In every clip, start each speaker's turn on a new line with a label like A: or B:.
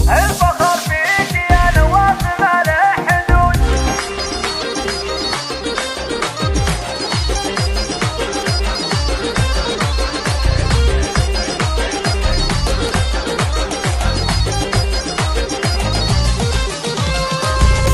A: الفخر فيك يا نواف ما له حدود.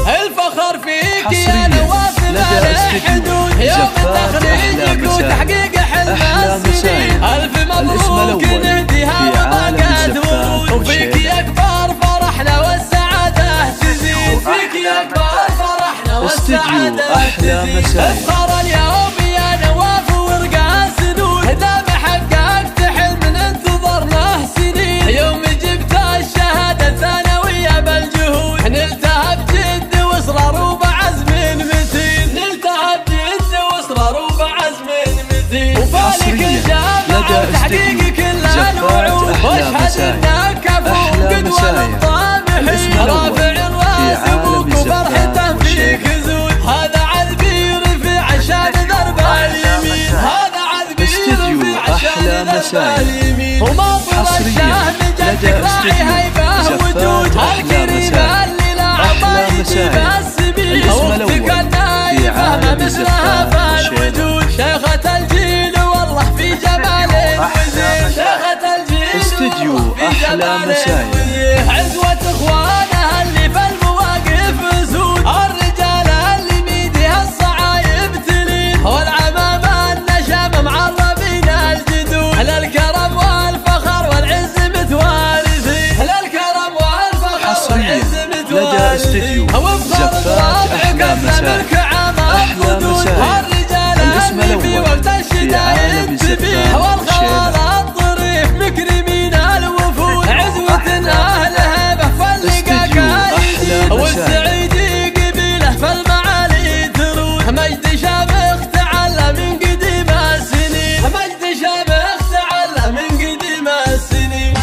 B: الفخر فيك يا نواف ما له حدود، يوم تخريجك وتحقيق حلم السنين. ألف مبروك نهديها وباقات ورود، وفيك يكبر فرحنا والسعادة تزيد. فيك يكبر فرحنا والسعادة تزيد. افخر اليوم يا نواف ورقى سنون، دام حققت حلم ننتظر له سنين. يوم جبت الشهادة الثانوية بالجهود، نلتها بجد واصرار وبعزم متين. نلتها بجد واصرار وبعزم متين. وفالك الجامعة وتحقيق كل الوعود، واشهد انك كفو قدوة للطامحين. رافع الراس ابوك وفرحته فيك زود، هذا عذبي رفع عشان درب اليمين. هذا عذبي رفع عشان درب اليمين. ومنظر الشهم جدك راعي هيبه وجود، هالكريمة اللي لا عطا يجيب السبيل. وقتك النايفة ما مثلها في الوجود، شيخة الجيل والله في جمال وزين. شيخة الجيل والله في جمال وزين. عزوة اخوانها اللي في المواقف زود، الرجال اللي بيدها الصعايب تلين. والعمامة النشام معربين الجدود، للكرم والفخر والعز متوارثين. للكرم والفخر والعز متوارثين. وبفرض ربعك منك عام القدود، والرجال اللي في وقت الشدايد تبين. والخوال الظريف مكرمين الوفود، عزوة اهل هبه فاللقا كايدين. والسعيد قبيله فالمعالي ترود، مجد شامخ تعلى من قديم السنين. مجد شامخ تعلى من قديم السنين.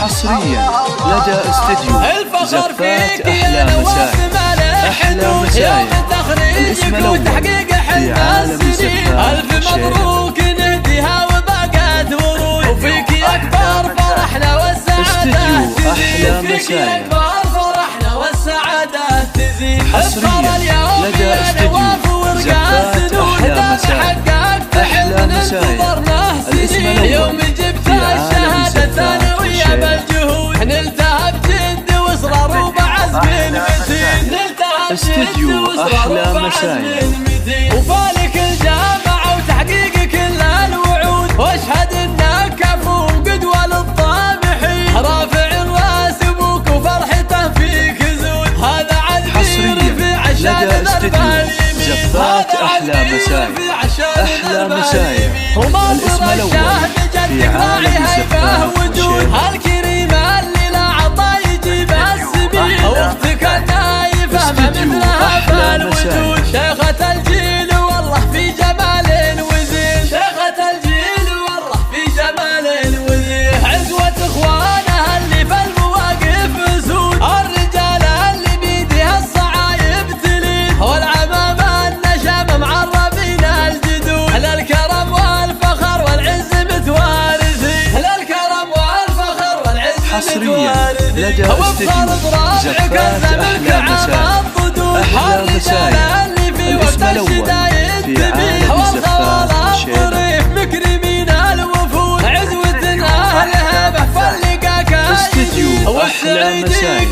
C: حصريا لدى استديو
B: زفات أحلى مساء. أحلى مساء يوم تخريجك وتحقيق حلم السنين. ألف مبروك نهديها وباقات ورود، وفيك يكبر فرحنا والسعادة تزيد. فيك يكبر فرحنا والسعادة تزيد. افخر اليوم يا نواف ورقى سنون، دام حققت حلم ننتظر له سنين. يوم جبت الشهادة الثانوية بالجهود، نلتها بجد واصرار وبعزم متين. نلتها بجد واصرار وبعزم متين. وفالك الجامعة وتحقيق كل الوعود، واشهد انك كفو قدوة للطامحين. رافع الراس ابوك وفرحته فيك زود، هذا عذبي رفع عشان درب اليمين.
C: زفات أحلى مساء. أحلى مساء
B: ومنظر الشهم جدك راعي هيبه وجود، هالكريمة اللي لا عطا يجيب السبيل. واختك النايفة ما مثلها في الوجود، شيخة الجيل والله في جمال وزين. شيخة الجيل والله في جمال وزين. عزوة اخوانها اللي في المواقف زود، الرجال اللي بيدها الصعايب تلين. والعمامة النشام معربين الجدود، للكرم والفخر والعز متوارثين. للكرم والفخر والعز
C: حصريا لدى استديو زفات أحلى مساء. أحلى مساء
B: اللي في وقت الشدايد تبين. والخوال الظريف مكرمين الوفود، عزوة اهل هبه فاللقا كايدين.
C: استديو أحلى مساء.